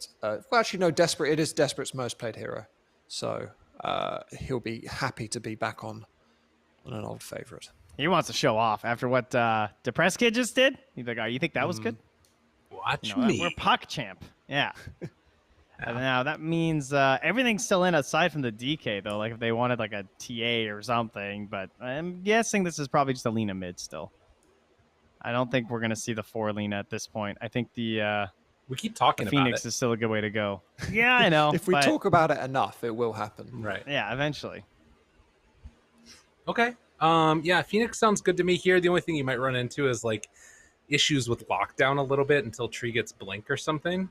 Desperate. Well, actually, no, Desperate. It is Desperate's most played hero. So he'll be happy to be back on an old favorite. He wants to show off after what Depressed Kid just did. He's like, oh, you think that was good? Watch me. We're PuckChamp. Yeah. Now, that means everything's still in aside from the DK, though. Like, if they wanted, like, a TA or something. But I'm guessing this is probably just a Lena mid still. I don't think we're going to see the 4 Lena at this point. I think the we keep talking about Phoenix is still a good way to go. Yeah, I know. If we talk about it enough, it will happen. Right. Yeah, eventually. Okay. Yeah, Phoenix sounds good to me here. The only thing you might run into is, like, issues with lockdown a little bit until Tree gets Blink or something.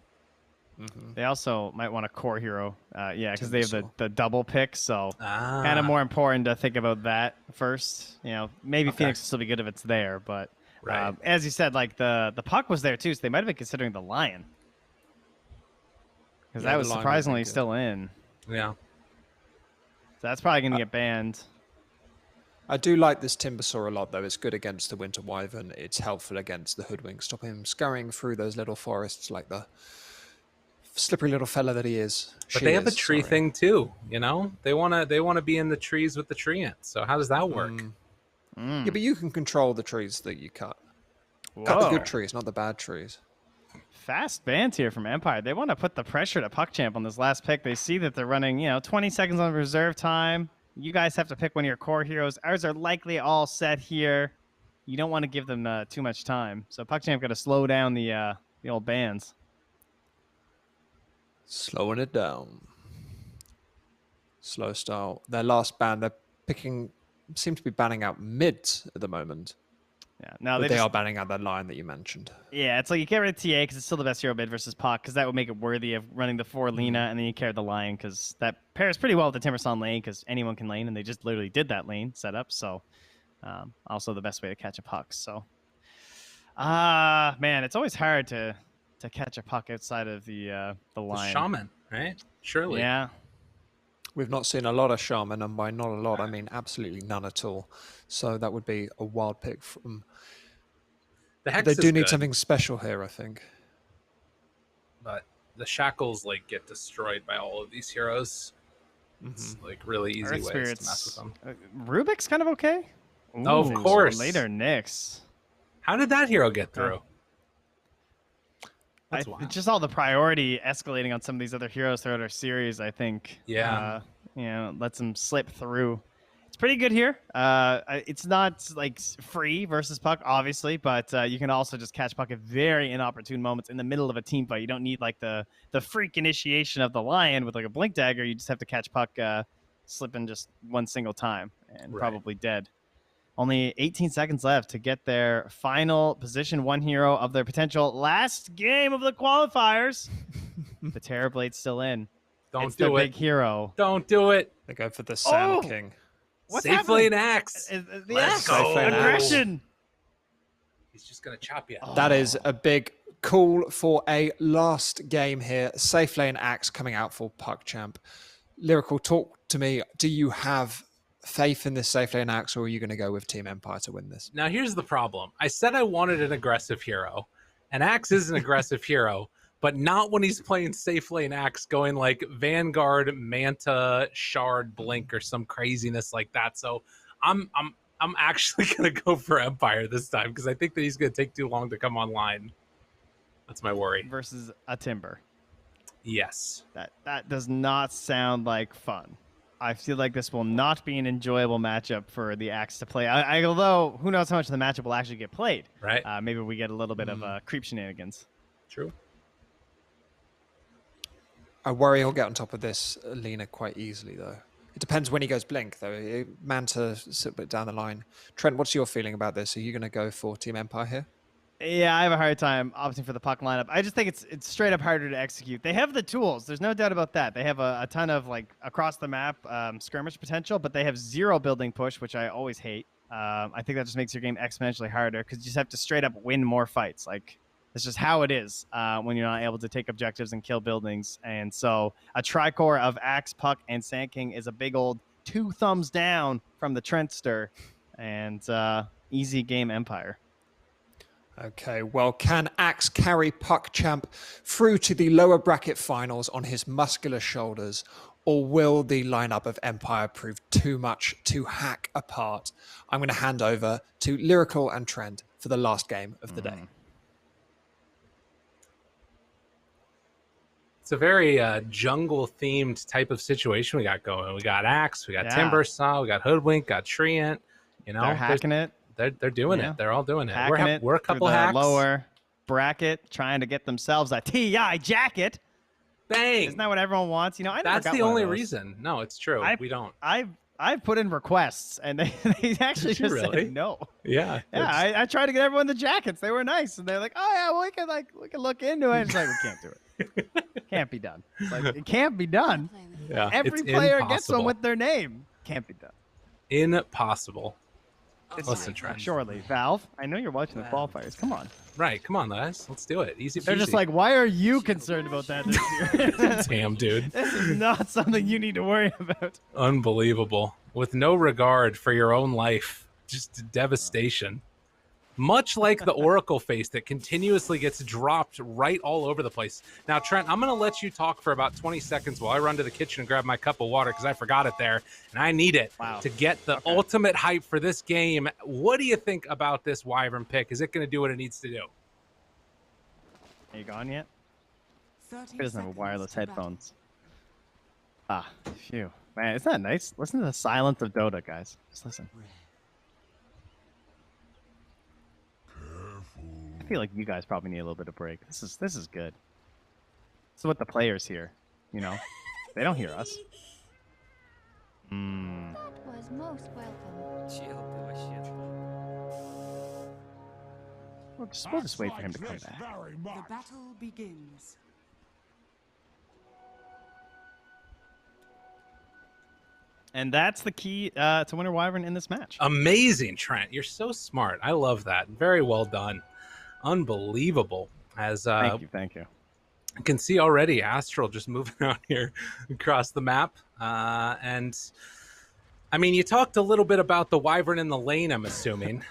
Mm-hmm. They also might want a core hero. Because they have the double pick, so kind of more important to think about that first. Maybe Phoenix will still be good if it's there, but as you said, like the Puck was there too, so they might have been considering the Lion. Because that was surprisingly still in. Yeah. So that's probably going to get banned. I do like this Timbersaw a lot, though. It's good against the Winter Wyvern. It's helpful against the Hoodwink. Stop him scurrying through those little forests like the slippery little fella that he is. But they have a tree thing too, They wanna be in the trees with the tree ants. So how does that work? Yeah, but you can control the trees that you cut. Whoa. Cut the good trees, not the bad trees. Fast bans here from Empire. They want to put the pressure to PuckChamp on this last pick. They see that they're running, 20 seconds on reserve time. You guys have to pick one of your core heroes. Ours are likely all set here. You don't want to give them too much time. So PuckChamp got to slow down the old bans. Slowing it down. Slow style. Their last ban, they're seem to be banning out mids at the moment. Yeah, no, they are banning out that line that you mentioned. Yeah, it's like you get rid of TA because it's still the best hero mid versus Puck, because that would make it worthy of running the 4 Lena, and then you carry the Lion because that pairs pretty well with the Timbersaw lane because anyone can lane, and they just literally did that lane setup. So, also the best way to catch a Puck. So, man, it's always hard to catch a Puck outside of the Lion. The Shaman, right? Surely. Yeah. We've not seen a lot of Shaman, and by not a lot, I mean absolutely none at all. So that would be a wild pick from... They do need something special here, I think. But the Shackles, get destroyed by all of these heroes. It's, really easy ways to mess with them. Rubik's kind of okay. Ooh, of course. Later Nyx. How did that hero get through? Just all the priority escalating on some of these other heroes throughout our series, I think. Yeah. Lets them slip through. It's pretty good here. It's not free versus Puck, obviously, but you can also just catch Puck at very inopportune moments in the middle of a team fight. You don't need the freak initiation of the Lion with a blink dagger. You just have to catch Puck slipping just one single time and probably dead. Only 18 seconds left to get their final position 1 hero of their potential last game of the qualifiers. The Terrorblade's still in. Don't do it. Big hero. Don't do it. They go for the Sand King. What's Safe lane axe. Let's go. Aggression. He's just going to chop you. That is a big call for a last game here. Safe lane axe coming out for PuckChamp. Lyrical, talk to me. Do you have faith in this safe lane axe, or are you going to go with Team Empire to win this? Now, here's the problem. I said I wanted an aggressive hero, and Axe is an aggressive hero, but not when he's playing safe lane Axe going Vanguard, Manta, Shard, Blink, or some craziness like that. So I'm actually going to go for Empire this time because I think that he's going to take too long to come online. That's my worry. Versus a Timber. Yes. That does not sound like fun. I feel like this will not be an enjoyable matchup for the Axe to play. Although, who knows how much of the matchup will actually get played. Right. Maybe we get a little bit of creep shenanigans. True. I worry he'll get on top of this Lena quite easily, though. It depends when he goes Blink, though. Manta a bit down the line. Trent, what's your feeling about this? Are you going to go for Team Empire here? Yeah, I have a hard time opting for the Puck lineup. I just think it's straight up harder to execute. They have the tools. There's no doubt about that. They have a ton of across the map skirmish potential, but they have 0 building push, which I always hate. I think that just makes your game exponentially harder because you just have to straight up win more fights. That's just how it is when you're not able to take objectives and kill buildings. And so a tricore of Axe, Puck, and Sand King is a big old 2 thumbs down from the Trentster, and easy game Empire. Okay, well, can Axe carry PuckChamp through to the lower bracket finals on his muscular shoulders, or will the lineup of Empire prove too much to hack apart? I'm going to hand over to Lyrical and Trent for the last game of the day. It's a very jungle-themed type of situation we got going. We got Axe, we got Timbersaw, we got Hoodwink, got Treant. You know, they're hacking it. They're doing it. They're all doing it. We're a couple through the hacks. Lower bracket, trying to get themselves a TI jacket. Bang! Isn't that what everyone wants? You know, that's the only reason. No, it's true. We don't. I've put in requests, and they actually just said no. Yeah. I tried to get everyone the jackets. They were nice, and they're like, oh yeah, well, we can look into it. It's like, we can't do it. Can't be done. It's like, it can't be done. Yeah, every player gets one with their name. Can't be done. Impossible. Listen, Trent. Surely, Valve. I know you're watching the qualifiers. Come on. Right, come on, guys. Let's do it. Easy peasy. They're just like, why are you concerned about that this year? Damn, dude. This is not something you need to worry about. Unbelievable. With no regard for your own life. Just devastation. Much like the Oracle face that continuously gets dropped right all over the place. Now, Trent, I'm going to let you talk for about 20 seconds while I run to the kitchen and grab my cup of water because I forgot it there, and I need it to get the ultimate hype for this game. What do you think about this Wyvern pick? Is it going to do what it needs to do? Are you gone yet? He doesn't have wireless headphones. Ah, phew. Man, isn't that nice? Listen to the silence of Dota, guys. Just listen. I feel like you guys probably need a little bit of break. This is good. This is what the players hear. You know, they don't hear us. That was most welcome. We'll just wait for him to come back. The battle begins. And that's the key to Winter Wyvern in this match. Amazing, Trent. You're so smart. I love that. Very well done. Unbelievable. As thank you. I can see already Astral just moving out here across the map. And I mean, you talked a little bit about the Wyvern in the lane, I'm assuming,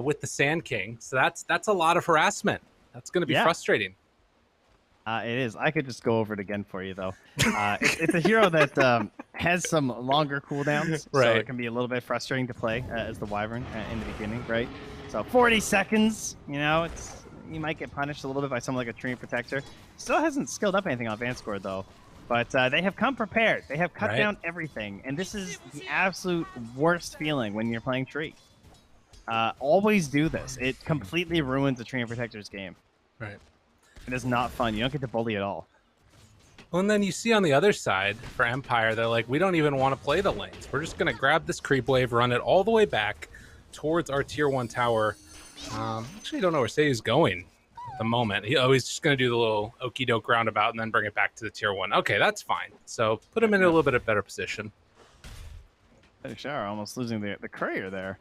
with the Sand King. So that's a lot of harassment. That's going to be frustrating. It is. I could just go over it again for you, though. It's a hero that has some longer cooldowns, so it can be a little bit frustrating to play as the Wyvern in the beginning, right? So 40 seconds, you know, you might get punished a little bit by someone like a Treant Protector. Still hasn't skilled up anything on Vanscore, though. But they have come prepared. They have cut down everything. And this is the absolute worst feeling when you're playing Tree. Always do this. It completely ruins the Treant Protector's game. Right. It is not fun. You don't get to bully at all. Well, and then you see on the other side for Empire, they're like, we don't even want to play the lanes. We're just going to grab this creep wave, run it all the way back towards our tier 1 tower. Actually, don't know where Say's going at the moment. He's just going to do the little okie doke roundabout and then bring it back to the tier 1. Okay, that's fine. So put him in a little bit of better position. Shower almost losing the courier there.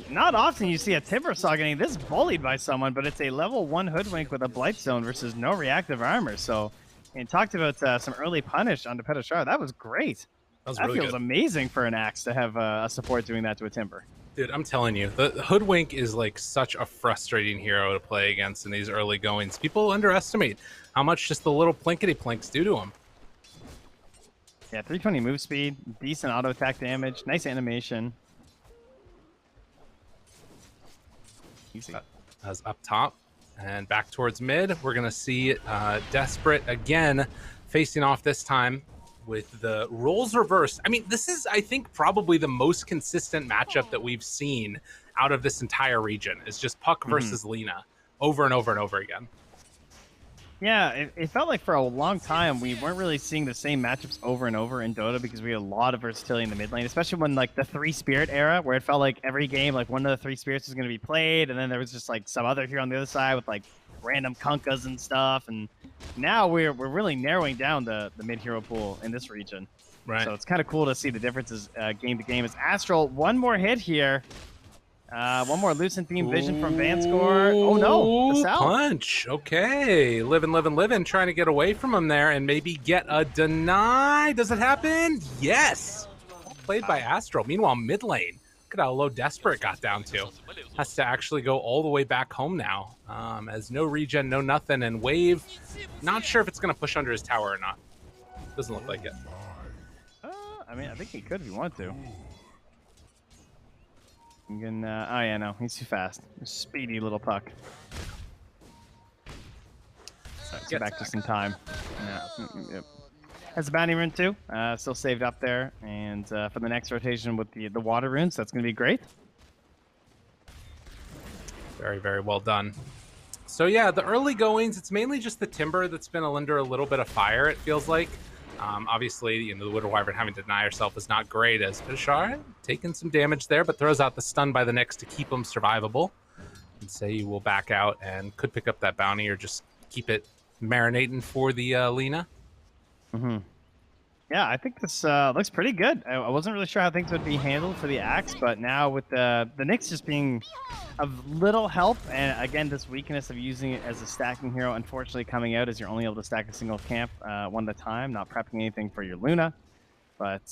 Not often you see a Timbersaw getting this bullied by someone, but it's a level 1 Hoodwink with a Blight Zone versus no reactive armor. So, and talked about some early punish on the Petashar. That was great. That really feels amazing for an Axe to have a support doing that to a Timber. Dude, I'm telling you, the Hoodwink is like such a frustrating hero to play against in these early goings. People underestimate how much just the little plinkety-plinks do to him. Yeah, 320 move speed, decent auto attack damage, nice animation. Easy. As up top and back towards mid, we're going to see Desperate again facing off this time with the roles reversed. I mean, this is, I think, probably the most consistent matchup that we've seen out of this entire region. It's just Puck versus Lina over and over and over again. Yeah, it felt like for a long time we weren't really seeing the same matchups over and over in Dota because we had a lot of versatility in the mid lane, especially when like the 3 Spirit era, where it felt like every game like one of the 3 Spirits was going to be played, and then there was just like some other hero on the other side with like random Kunkas and stuff. And now we're really narrowing down the mid hero pool in this region. Right. So it's kind of cool to see the differences game to game. As Astral, one more hit here. One more Lucent Theme Vision from Vanscore. Oh no, the South. Punch. Okay, living, trying to get away from him there and maybe get a deny. Does it happen? Yes. Played by Astral. Meanwhile, mid lane, Look at how low Desperate got down to. Has to actually go all the way back home now. As no regen, no nothing, and Wave, not sure if it's going to push under his tower or not. Doesn't look like it. I mean, I think he could if he wanted to. You can, oh yeah, no, he's too fast. Speedy little Puck. Get back just in time. Yeah. Yep. Has a bounty rune too. Still saved up there, and for the next rotation with the water runes, that's going to be great. Very, very well done. So yeah, the early goings, it's mainly just the Timber that's been under a little bit of fire, it feels like. Obviously, you know, the Widow Wyvern having to deny herself is not great, as Bishar taking some damage there, but throws out the stun by the Nyx to keep him survivable. And say you will back out and could pick up that bounty or just keep it marinating for the Lina. Yeah, I think this looks pretty good. I wasn't really sure how things would be handled for the Axe, but now with the Nyx just being of little help, and again, this weakness of using it as a stacking hero, unfortunately coming out as you're only able to stack a single camp one at a time, not prepping anything for your Luna. But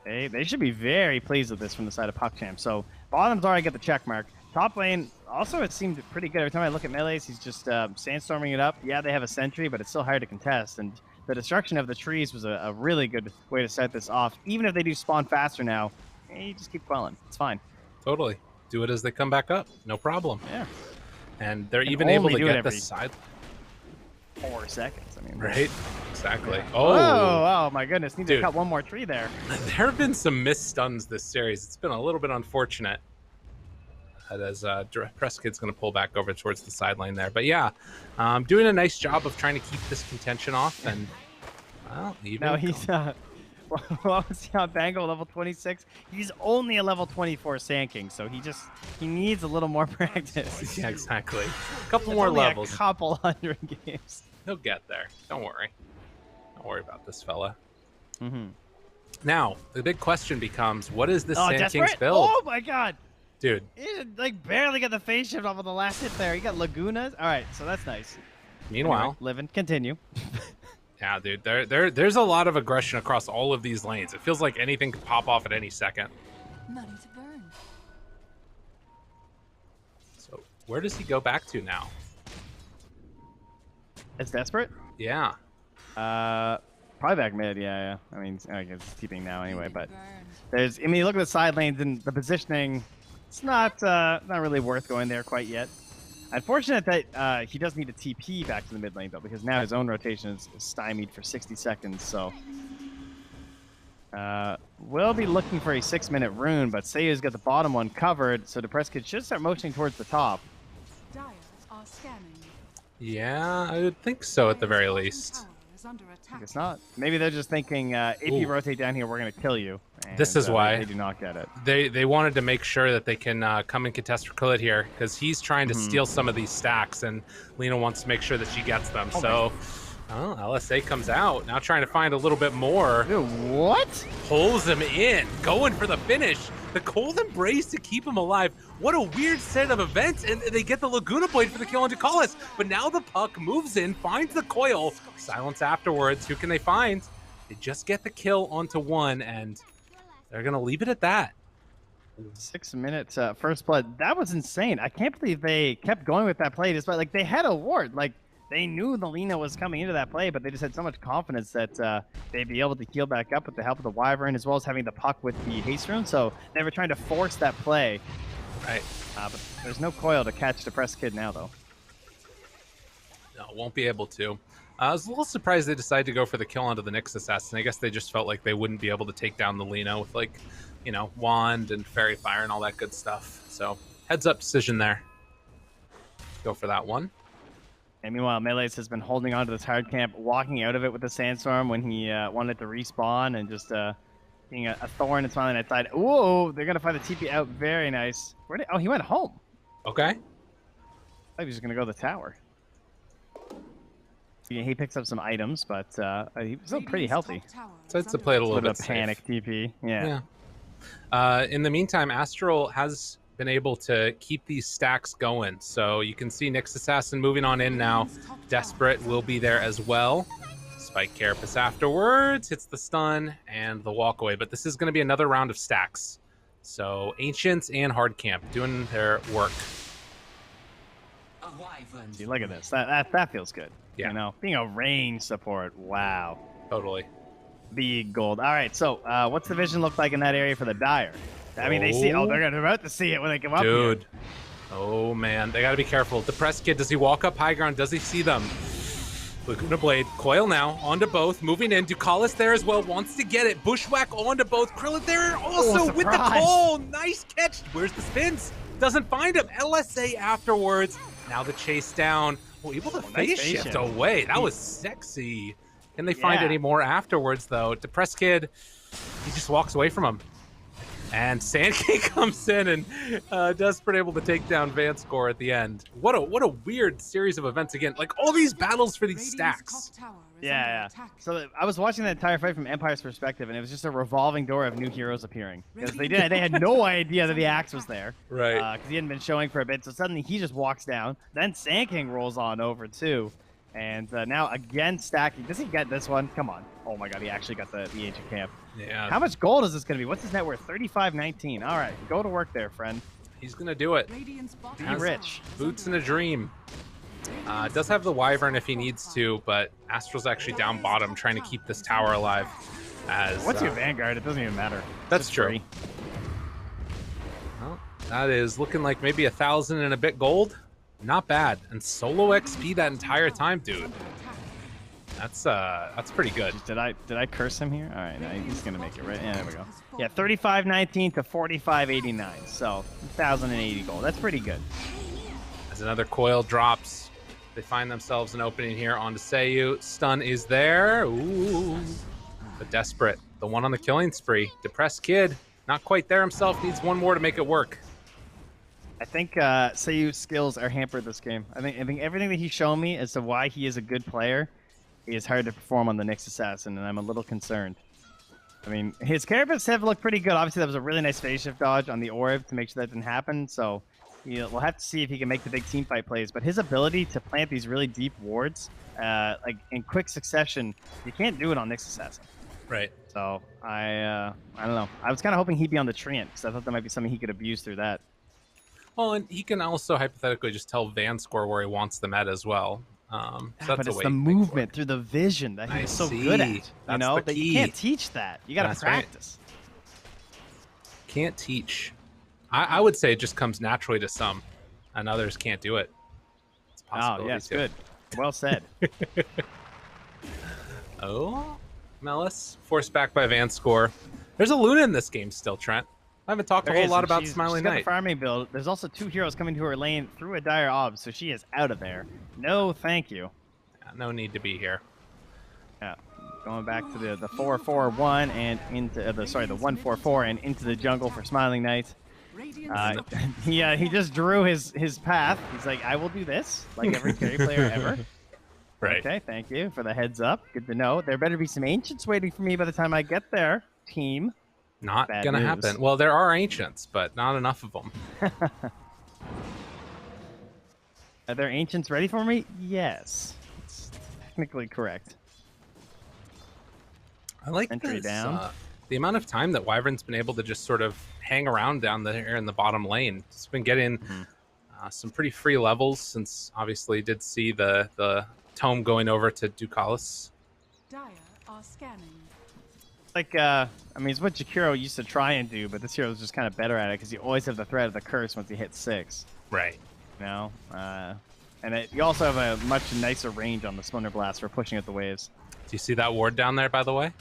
they should be very pleased with this from the side of PuckChamp. So bottom's already got the check mark. Top lane, also, it seemed pretty good. Every time I look at melees, he's just sandstorming it up. Yeah, they have a sentry, but it's still hard to contest. And the destruction of the trees was a really good way to set this off. Even if they do spawn faster now, you just keep quelling. It's fine. Totally. Do it as they come back up. No problem. Yeah. And they're even able to get the side. 4 seconds. I mean, right? Exactly. Oh my goodness. Need to cut one more tree there. There have been some missed stuns this series. It's been a little bit unfortunate. As Press Kid's going to pull back over towards the sideline there. But yeah, doing a nice job of trying to keep this contention off. And, well, even... Now he's, what was he on Bango, level 26? He's only a level 24 Sand King, so he needs a little more practice. Yeah, exactly. A couple it's more only levels. A couple hundred games. He'll get there. Don't worry. Don't worry about this fella. Now, the big question becomes, what is this Sand King's build? Oh my god! Dude. He like barely got the phase shift off of the last hit there. He got Lagunas. All right, so that's nice. Meanwhile, anyway, living. Continue. Yeah, dude. There's a lot of aggression across all of these lanes. It feels like anything could pop off at any second. Money to burn. So where does he go back to now? It's Desperate? Yeah. Probably back mid. Yeah. I mean, I guess it's keeping now anyway. But there's. I mean, you look at the side lanes and the positioning. It's not really worth going there quite yet. Unfortunate that he does need a TP back to the mid lane, though, because now his own rotation is stymied for 60 seconds. So we'll be looking for a 6-minute rune, but Seiya's got the bottom one covered, so Depressed Kid should start motioning towards the top. Dire are scanning. Yeah, I would think so at the very least. It's not. Maybe they're just thinking, if you rotate down here, we're going to kill you. And, this is why they do not get it. They wanted to make sure that they can come and contest for Khalid here, because he's trying to steal some of these stacks, and Lina wants to make sure that she gets them. So, LSA comes out, now trying to find a little bit more. Dude, what? Pulls him in, going for the finish. The Cold Embrace to keep him alive. What a weird set of events, and they get the Laguna Blade for the kill on Dakalis. But now the Puck moves in, finds the coil. Silence afterwards. Who can they find? They just get the kill onto one, and they're going to leave it at that. 6 minutes first blood. That was insane. I can't believe they kept going with that play despite, like, they had a ward. Like, they knew the Lina was coming into that play, but they just had so much confidence that they'd be able to heal back up with the help of the Wyvern, as well as having the Puck with the haste rune. So they were trying to force that play. Right. But there's no coil to catch Depressed Kid now, though. No, won't be able to. I was a little surprised they decided to go for the kill onto the Nyx Assassin. I guess they just felt like they wouldn't be able to take down the Lina with, like, you know, Wand and Fairy Fire and all that good stuff. So, heads up decision there. Go for that one. And meanwhile, Melees has been holding on to this hard camp, walking out of it with the Sandstorm when he wanted to respawn, and just being a thorn and smiling outside. Whoa, they're going to find the TP out. Very nice. Oh, he went home. Okay. I thought he was just going to go to the tower. He picks up some items, but he was still pretty healthy. So it's to play it a little bit of panic TP. Yeah. In the meantime, Astral has been able to keep these stacks going. So you can see Nyx Assassin moving on in now. Desperate will be there as well. Spike Carapace afterwards hits the stun and the walk away. But this is going to be another round of stacks. So Ancients and Hard Camp doing their work. See, look at this. That feels good. Yeah. You know, being a range support. Wow. Totally. Big gold. All right, so what's the vision look like in that area for the Dire? I mean, they see. Oh, they're about to see it when they come up here. Dude. Oh, man. They got to be careful. Depressed Kid, does he walk up high ground? Does he see them? Laguna Blade. Coil now. Onto both. Moving in. Ducalis there as well. Wants to get it. Bushwhack onto both. Krillin there also with the call. Nice catch. Where's the spins? Doesn't find him. LSA afterwards. Now the chase down. Oh, able to phase shift away. That was sexy. Can they find any more afterwards, though? Depressed Kid, he just walks away from him. And Sand King comes in and Desperate able to take down Vanscore at the end. What a weird series of events again. Like all these battles for these stacks. Yeah. So I was watching that entire fight from Empire's perspective, and it was just a revolving door of new heroes appearing. Because they had no idea that the axe was there. Right. Because he hadn't been showing for a bit. So suddenly he just walks down. Then Sand King rolls on over too. And now again stacking. Does he get this one? Come on. Oh my god, he actually got the ancient camp. Yeah. How much gold is this going to be? What's his net worth? 35.19. All right, go to work there, friend. He's going to do it. Be rich. Boots in a dream. Does have the Wyvern if he needs to, but Astral's actually down bottom trying to keep this tower alive. What's your Vanguard? It doesn't even matter. That's true. Well, that is looking like maybe 1,000 and a bit gold. Not bad. And solo XP that entire time, dude. That's pretty good. Did I curse him here? All right, no, he's gonna make it right. Yeah, there we go. Yeah, 35.19 to 45.89. So 1,080 gold. That's pretty good. As another coil drops, they find themselves an opening here onto Seiyu. Stun is there. Ooh. The Desperate, the one on the killing spree. Depressed Kid, not quite there himself. Needs one more to make it work. I think Seiyu's skills are hampered this game. I think everything that he's shown me as to why he is a good player is hard to perform on the Nyx Assassin, and I'm a little concerned. I mean, his carapace have looked pretty good. Obviously, that was a really nice phase shift dodge on the orb to make sure that didn't happen. So, we'll have to see if he can make the big team fight plays. But his ability to plant these really deep wards, like in quick succession, you can't do it on Nyx Assassin. Right. So I don't know. I was kind of hoping he'd be on the Treant because I thought that might be something he could abuse through that. Well, and he can also hypothetically just tell Vanscore where he wants them at as well. So that's but it's the movement through the vision that he's so good at. That you can't teach that. You got to practice. Right. Can't teach. I would say it just comes naturally to some, and others can't do it. It's a possibility. Oh, yes, good. Well said. Oh, Melis forced back by Vanscore. There's a Luna in this game still, Trent. I haven't talked a whole lot about Smiling Knight. She's got the farming build. There's also 2 heroes coming to her lane through a dire ob, so she is out of there. No, thank you. Yeah, no need to be here. Yeah, going back to the 4-4-1 and into the 1-4-4 and into the jungle for Smiling Knight. He just drew his path. He's like, I will do this, like every carry player ever. Right. Okay, thank you for the heads up. Good to know. There better be some ancients waiting for me by the time I get there, team. Not gonna happen. Well, there are ancients, but not enough of them. Are there ancients ready for me? Yes. It's technically correct. I like entry down. The amount of time that Wyvern's been able to just sort of hang around down there in the bottom lane. It's been getting some pretty free levels since obviously did see the tome going over to Ducalis. Dire are scanning. Like, I mean, it's what Jakiro used to try and do, but this hero's just kind of better at it because you always have the threat of the curse once you hit 6. Right. You know? And you also have a much nicer range on the Splinter Blast for pushing out the waves. Do you see that ward down there, by the way?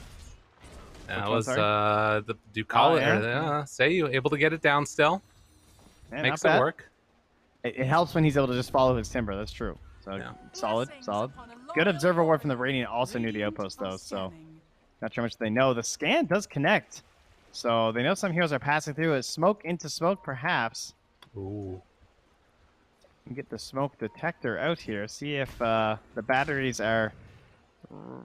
That was the Ducalis. Seiyu able to get it down still. Yeah, makes it work. It helps when he's able to just follow his timber. That's true. So solid. Good observer ward from the Radiant also knew the outpost though. So not sure how much they know. The scan does connect, so they know some heroes are passing through it. Smoke into smoke, perhaps. Ooh. Get the smoke detector out here. See if the batteries are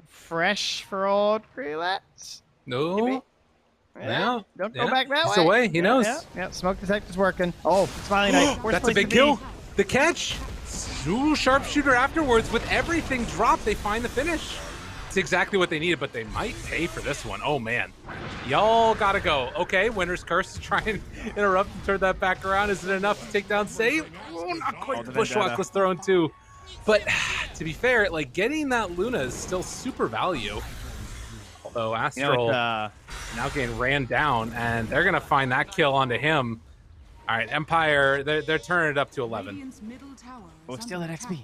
fresh for old Grelets. No. Yeah. Don't go back that way. It's away. He knows. Yeah. Smoke detector's working. Oh, Smiling Knight. That's a big kill. The catch. Ooh, sharpshooter afterwards with everything dropped. They find the finish. It's exactly what they needed, but they might pay for this one. Oh, man. Y'all gotta go. Okay, Winter's Curse to try and interrupt and turn that back around. Is it enough to take down Save? Oh, not quite. Bushwhack was thrown too. But to be fair, like getting that Luna is still super value. Although Astral now getting ran down, and they're going to find that kill onto him. All right, Empire, they're turning it up to 11. Oh, steal that XP.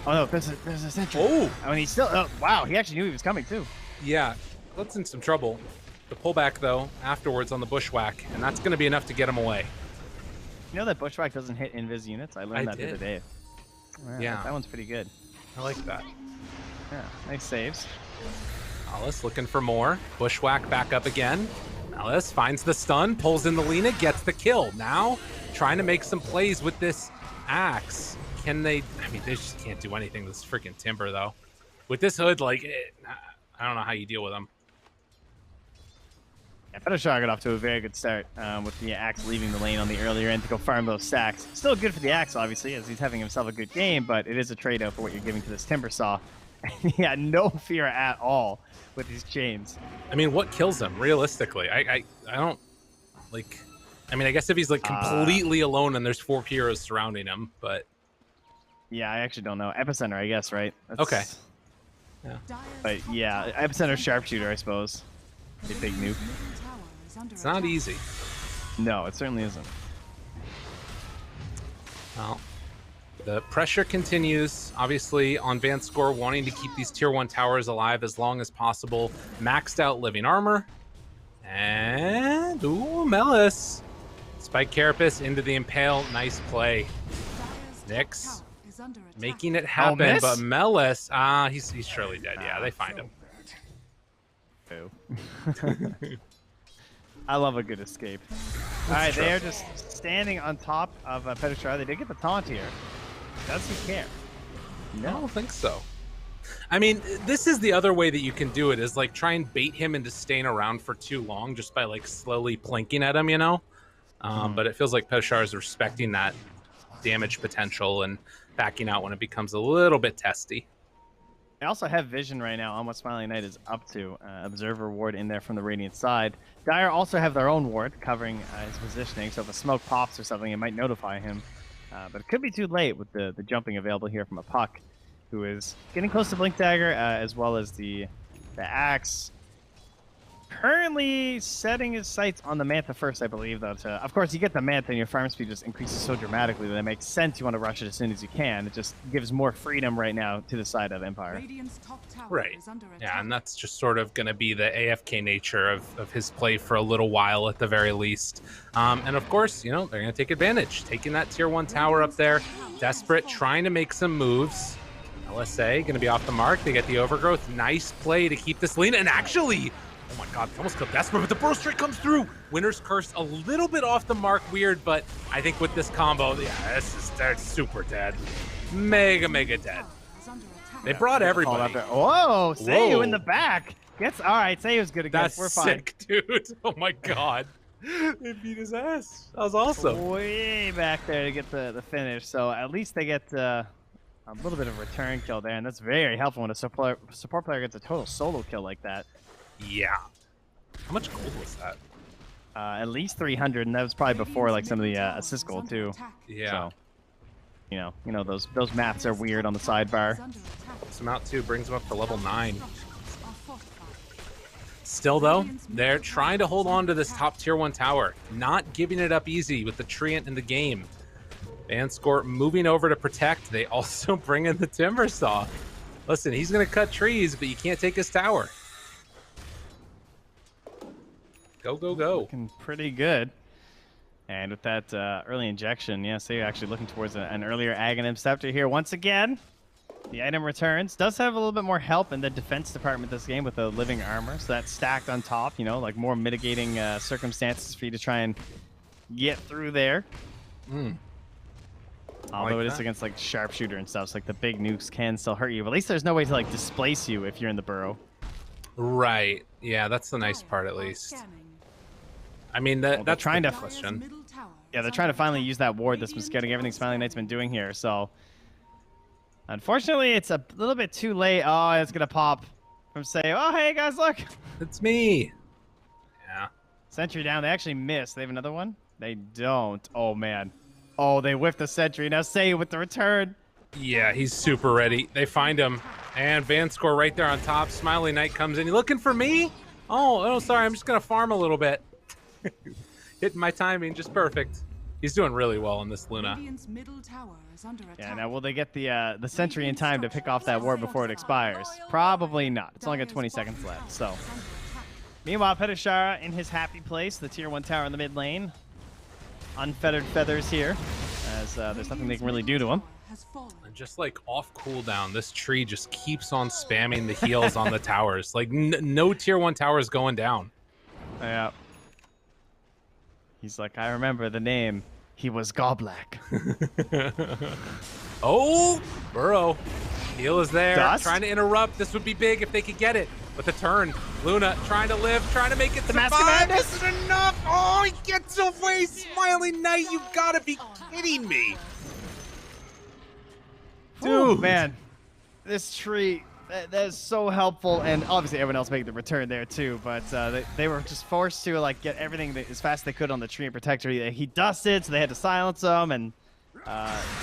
Oh, no, there's a sentry. Oh! I mean, he's still... Oh, wow, he actually knew he was coming, too. Yeah, that's in some trouble. The pullback, though, afterwards on the Bushwhack, and that's going to be enough to get him away. You know that Bushwhack doesn't hit invis units? I learned that the other day. Yeah. That one's pretty good. I like that. Yeah, nice saves. Alice looking for more. Bushwhack back up again. Alice finds the stun, pulls in the Lena, gets the kill. Now, trying to make some plays with this axe. Can they... I mean, they just can't do anything with this freaking Timber, though. With this hood, like, I don't know how you deal with them. Yeah, Petashar got off to a very good start with the axe leaving the lane on the earlier end to go farm those stacks. Still good for the axe, obviously, as he's having himself a good game, but it is a trade-off for what you're giving to this Timber Saw. He had no fear at all with these chains. I mean, what kills him, realistically? I don't, like... I mean, I guess if he's, like, completely alone and there's 4 heroes surrounding him, but... Yeah, I actually don't know. Epicenter, I guess, right? That's... Okay. Yeah. But, yeah, Epicenter Sharpshooter, I suppose. A big nuke. It's not easy. No, it certainly isn't. Well, the pressure continues, obviously, on Vanscore wanting to keep these Tier 1 towers alive as long as possible. Maxed out living armor. And, ooh, Melis. Spike Carapace into the Impale. Nice play. Nyx making it happen, but Melis, he's surely dead. Yeah, they find him. I love a good escape. All right, they are just standing on top of Petashar. They did get the taunt here. Does he care? No, I don't think so. I mean, this is the other way that you can do it, is like try and bait him into staying around for too long just by like slowly plinking at him, you know? But it feels like Petashar is respecting that damage potential and backing out when it becomes a little bit testy. I also have vision right now on what Smiling Knight is up to. Observer ward in there from the Radiant side. Dire also have their own ward covering his positioning, so if a smoke pops or something, it might notify him. But it could be too late with the jumping available here from a Puck, who is getting close to Blink Dagger, as well as the axe. Currently setting his sights on the Mantha first, I believe, though. Of course, you get the Mantha and your farm speed just increases so dramatically that it makes sense you want to rush it as soon as you can. It just gives more freedom right now to the side of Empire. Right. Yeah, and that's just sort of going to be the AFK nature of his play for a little while at the very least. And of course, you know, they're going to take advantage. Taking that Tier 1 tower up there. Desperate, trying to make some moves. LSA going to be off the mark. They get the overgrowth. Nice play to keep this lean. And actually... oh my god, they almost killed Desperate, but the burst strike comes through. Winter's Curse a little bit off the mark, weird, but I think with this combo, yeah, they're super dead. Mega dead. They brought everybody. Whoa, Seiyu in the back. All right, Seiyu's good again. That's We're fine. sick, dude. Oh my god. They beat his ass. That was awesome. Way back there to get the finish, so at least they get a little bit of return kill there, and that's very helpful when a support player gets a total solo kill like that. Yeah. How much gold was that? At least 300, and that was probably before like some of the assist gold too. Yeah. So, you know those maths are weird on the sidebar. Some out too brings him up to level 9. Still though, they're trying to hold on to this top Tier 1 tower, not giving it up easy with the Treant in the game. Vanscore moving over to protect. They also bring in the Timber Saw. Listen, he's going to cut trees, but you can't take his tower. Go. Looking pretty good. And with that early injection, yeah, so you're actually looking towards an earlier Aghanim Scepter here once again. The item returns. Does have a little bit more help in the defense department this game with the living armor. So that's stacked on top, you know, like more mitigating circumstances for you to try and get through there. Although like it is against like sharpshooter and stuff, so like the big nukes can still hurt you. But at least there's no way to like displace you if you're in the burrow. Right. Yeah, that's the nice part at least. I mean, that's trying the to question. Yeah, they're trying to finally use that ward that's been getting everything Smiling Knight's been doing here. So Unfortunately, it's a little bit too late. Oh, it's gonna pop from say, oh, hey guys, look. It's me. Yeah. Sentry down. They actually missed. They have another one? They don't. Oh, man. Oh, they whiffed the sentry. Now say with the return. Yeah, he's super ready. They find him. And Vanscore right there on top. Smiley Knight comes in. You looking for me? Oh, sorry. I'm just going to farm a little bit. Hitting my timing just perfect. He's doing really well in this Luna. Radiant's middle tower is under attack. Yeah, now will they get the sentry in time to pick off that ward before it expires? Probably not. It's only got 20 seconds left, so. Meanwhile, Petishara in his happy place, the tier 1 tower in the mid lane. Unfettered feathers here, as there's nothing they can really do to him. And just like off cooldown, this tree just keeps on spamming the heals on the towers. Like no tier 1 towers going down. Yeah. He's like, I remember the name. He was Goblak. Oh, Burrow. Heal is there. Dust? Trying to interrupt. This would be big if they could get it. But the turn. Luna trying to live, trying to make it Mask of survive. Madness. This is enough. Oh, he gets away. Smiley Knight, you gotta be kidding me. Ooh, Dude. man. This tree, that is so helpful. And obviously everyone else making the return there too. But they were just forced to like get everything as fast as they could on the tree and protector. He dusted, so they had to silence him. And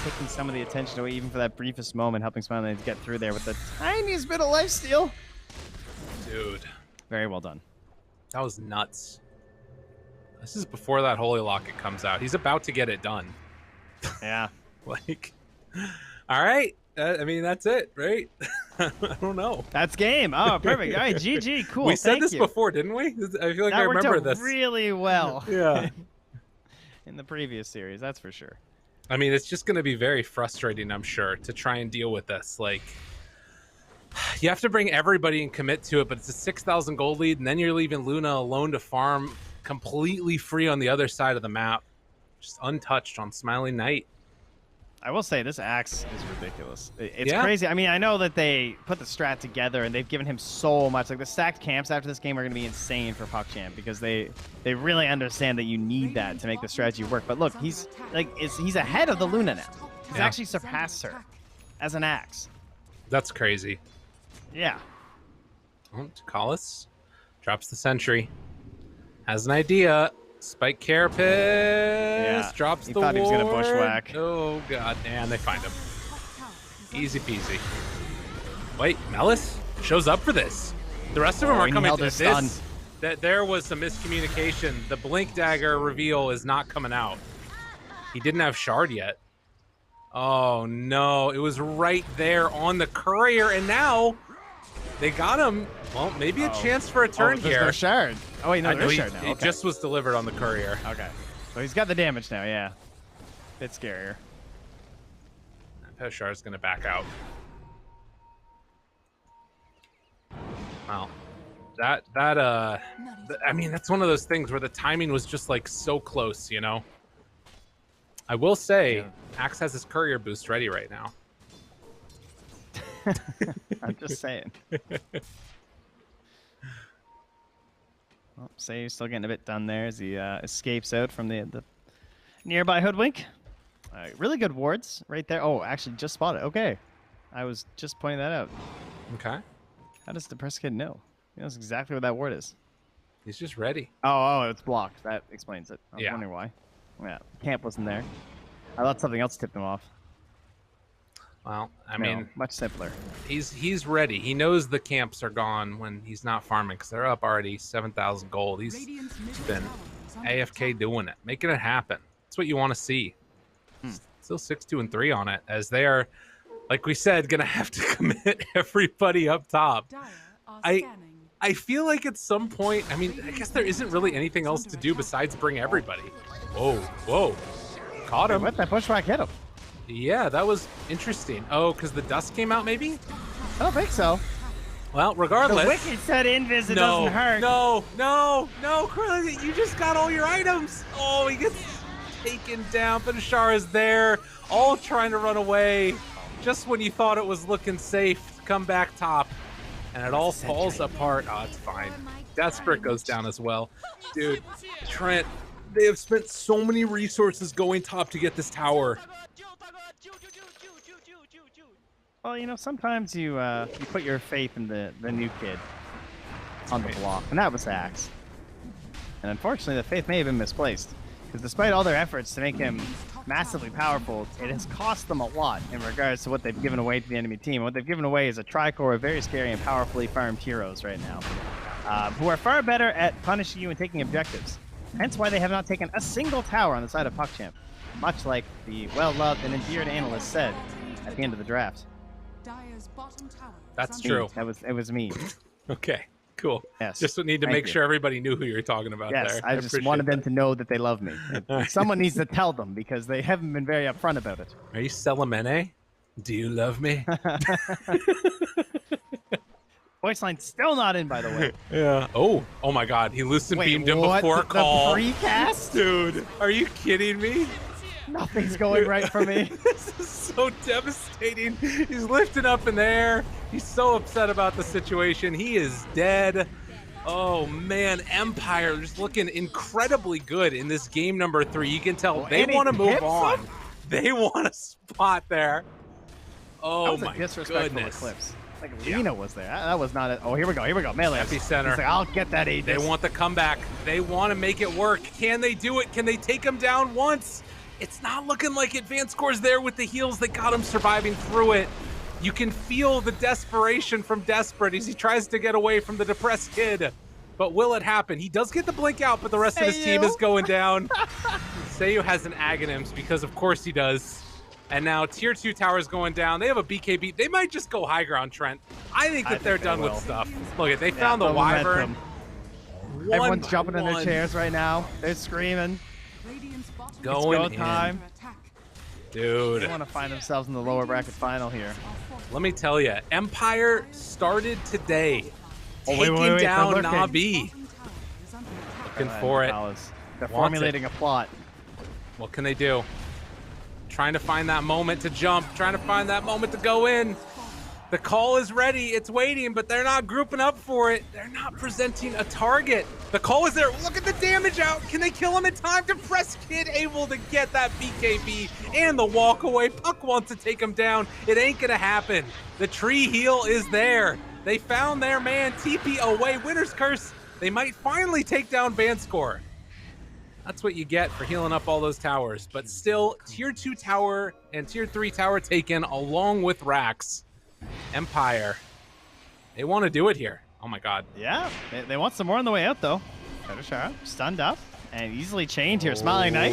taking some of the attention away even for that briefest moment, helping Smiley Knight get through there with the tiniest bit of lifesteal. Dude. Very well done. That was nuts. This is before that Holy Locket comes out. He's about to get it done. Yeah. Like, all right. I mean, that's it, right? I don't know. That's game. Oh, perfect. All right, GG. Cool. We said Thank this you. before, didn't we? I feel like That I worked remember out this. really well. Yeah. In the previous series, that's for sure. I mean, it's just going to be very frustrating, I'm sure, to try and deal with this. Like, you have to bring everybody and commit to it, but it's a 6,000 gold lead, and then you're leaving Luna alone to farm completely free on the other side of the map. Just untouched on Smiley Knight. I will say this axe is ridiculous. It's Yeah. crazy. I mean, I know that they put the strat together and they've given him so much. Like the stacked camps after this game are going to be insane for PuckChamp because they really understand that you need that to make the strategy work. But look, he's ahead of the Luna now. He's Yeah. actually surpassed her as an axe. That's crazy. Yeah. Oh, Takalis drops the sentry. Has an idea. Spike Carapace drops he the thought he was gonna ward. bushwhack. Oh god, and they find him. Easy peasy. Wait, Melis shows up for this. The rest of them are he coming held to his this. stun. That there was some miscommunication. The Blink Dagger reveal is not coming out. He didn't have Shard yet. Oh no, it was right there on the courier, and now they got him. Well, maybe a chance for a turn there's here. no shard. Oh wait, no, I know there's shard now. it Okay. just was delivered on the courier. Okay. So he's got the damage now, yeah. Bit scarier. Peshar's gonna back out. Wow. I mean, that's one of those things where the timing was just like so close, you know? I will say, Axe has his courier boost ready right now. I'm just saying. Well, Say's still getting a bit done there as he escapes out from the nearby hoodwink. Really good wards right there. Oh, actually just spotted. Okay. I was just pointing that out. Okay. How does the press kid know? He knows exactly what that ward is. He's just ready. Oh, it's blocked. That explains it. I was Yeah. wondering why. Yeah, camp wasn't there. I thought something else tipped him off. Well, I No, mean, much simpler. he's ready. He knows the camps are gone when he's not farming because they're up already 7,000 gold. He's been AFK doing it, making it happen. That's what you want to see. Still 6-2 and 3 on it, as they are, like we said, gonna have to commit everybody up top. I feel like at some point, I mean, I guess there isn't really anything else to do besides bring everybody. Whoa, caught him. What? That bushwhack hit him. Yeah, that was interesting. Oh, because the dust came out, maybe? I don't think so. Well, The regardless. wicked said invis, it doesn't hurt. No, Krillin, you just got all your items. Oh, he gets taken down. Bashar is there, all trying to run away. Just when you thought it was looking safe to come back top. And it all falls apart. Oh, it's fine. Desperate goes down as well. Dude, Trent, they have spent so many resources going top to get this tower. Well, sometimes you put your faith in the new kid on the block, and that was Axe. And unfortunately, the faith may have been misplaced, because despite all their efforts to make him massively powerful, it has cost them a lot in regards to what they've given away to the enemy team. What they've given away is a tricore of very scary and powerfully farmed heroes right now, who are far better at punishing you and taking objectives. Hence why they have not taken a single tower on the side of PuckChamp, much like the well-loved and endeared analyst said at the end of the draft. Dire's bottom tower That's is under true. It was me. Okay, cool. Yes. Just need to Thank make you. sure everybody knew who you were talking about Yes, there. I just appreciate wanted them that. to know that they love me. Someone needs to tell them because they haven't been very upfront about it. Are you Celemene? Do you love me? Voice line's still not in, by the way. Yeah. Oh my God. He loosened beamed him what? before The call. precast? Dude, are you kidding me? Nothing's going right for me. This is so devastating. He's lifting up in the air. He's so upset about the situation. He is dead. Oh man, Empire just looking incredibly good in this game number 3. You can tell they and he want to move hits on. him? They want a spot there. Oh That was my a disrespectful goodness. eclipse. Like Yeah. Lena was there. That was not it. Oh, here we go. Melee. Epicenter. He's like, I'll get that Aegis. They want the comeback. They want to make it work. Can they do it? Can they take him down once? It's not looking like Advanced Score's there with the heals that got him surviving through it. You can feel the desperation from Desperate as he tries to get away from the depressed kid. But will it happen? He does get the blink out, but the rest of his team is going down. Seiyu has an Aghanim's because of course he does. And now tier 2 towers going down. They have a BKB. They might just go high ground, Trent. I think that they're done with stuff. Look at they found the Wyvern. momentum. Everyone's jumping in their chairs right now. They're screaming. Radiant's bottom Going It's go time. under attack. Dude. They want to find themselves in the lower bracket final here. Let me tell you, Empire started today Oh, taking wait, down they're lurking. Nabi. Bottom tower is under attack. Looking for it. They're Wants formulating a plot. What can they do? Trying to find that moment to jump, trying to find that moment to go in. The call is ready, it's waiting, but they're not grouping up for it. They're not presenting a target. The call is there. Look at the damage out. Can they kill him in time? Depressed Kid able to get that BKB and the walk away. Puck wants to take him down. It ain't gonna happen. The tree heal is there. They found their man. TP away. Winner's curse. They might finally take down Vanscore. That's what you get for healing up all those towers. But still, tier 2 tower and tier 3 tower taken along with Rax. Empire. They want to do it here. Oh my God. Yeah, they want some more on the way out, though. Petashara stunned up and easily chained here. Smiling Knight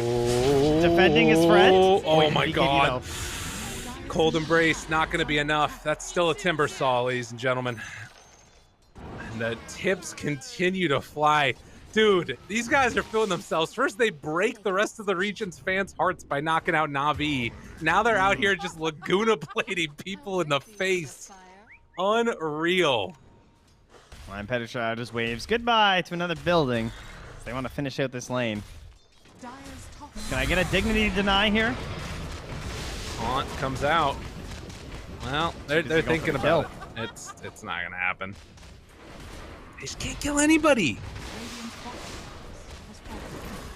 defending his friend. Oh he my did God. BKB Cold Embrace, not going to be enough. That's still a Timber Saw, ladies and gentlemen. And the tips continue to fly. Dude, these guys are feeling themselves. First, they break the rest of the region's fans' hearts by knocking out Na'Vi. Now they're out here just Laguna plating people in the face. Unreal. Line Petashara just waves goodbye to another building. They want to finish out this lane. Dire's top Can I get a dignity deny here? Taunt comes out. Well, they're Just go for thinking the about it. It's not gonna happen. They just can't kill anybody. Radiant's bottom has fallen.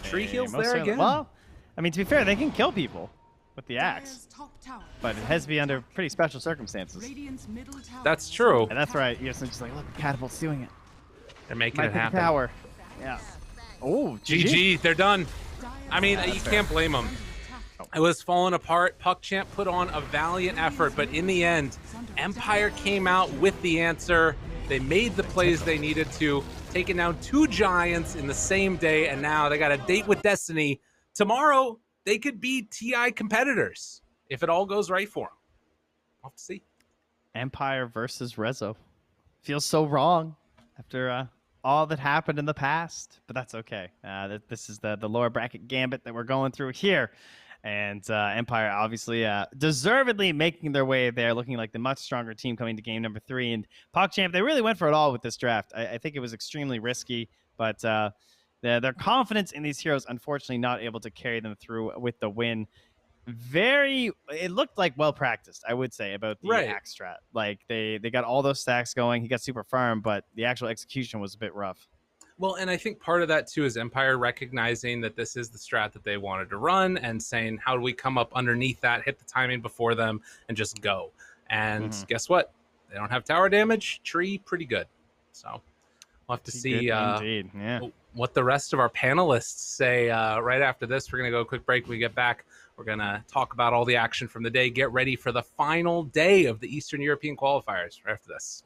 Tree Hey, heals most there certainly- again. Well, I mean, to be fair, they can kill people with the axe, Dire's top tower. but it has to be under pretty special circumstances. Radiant's middle tower That's is true. And that's right. You're just like, look, the catapult's doing it. They're making Might it be the happen. tower. Yeah. Oh, GG. GG, they're done. Dire's I mean, bottom you fair. can't blame them. under attack. It was falling apart. PuckChamp put on a valiant effort, but in the end, Empire came out with the answer. They made the plays they needed to, taking down 2 giants in the same day, and now they got a date with Destiny. Tomorrow, they could be TI competitors if it all goes right for them. We'll have to see. Empire versus Rezo. Feels so wrong after all that happened in the past, but that's okay. This is the lower bracket gambit that we're going through here. And Empire obviously deservedly making their way there, looking like the much stronger team coming to game number 3. And PuckChamp, they really went for it all with this draft. I think it was extremely risky, but their confidence in these heroes, unfortunately, not able to carry them through with the win. It looked like well practiced, I would say, about the axe strat. Like they got all those stacks going. He got super firm, but the actual execution was a bit rough. Well, and I think part of that too is Empire recognizing that this is the strat that they wanted to run and saying, how do we come up underneath that, hit the timing before them, and just go. And guess what? They don't have tower damage. Tree, pretty good. So we'll have to see indeed. Yeah. what the rest of our panelists say right after this. We're going to go a quick break. When we get back, we're going to talk about all the action from the day. Get ready for the final day of the Eastern European qualifiers right after this.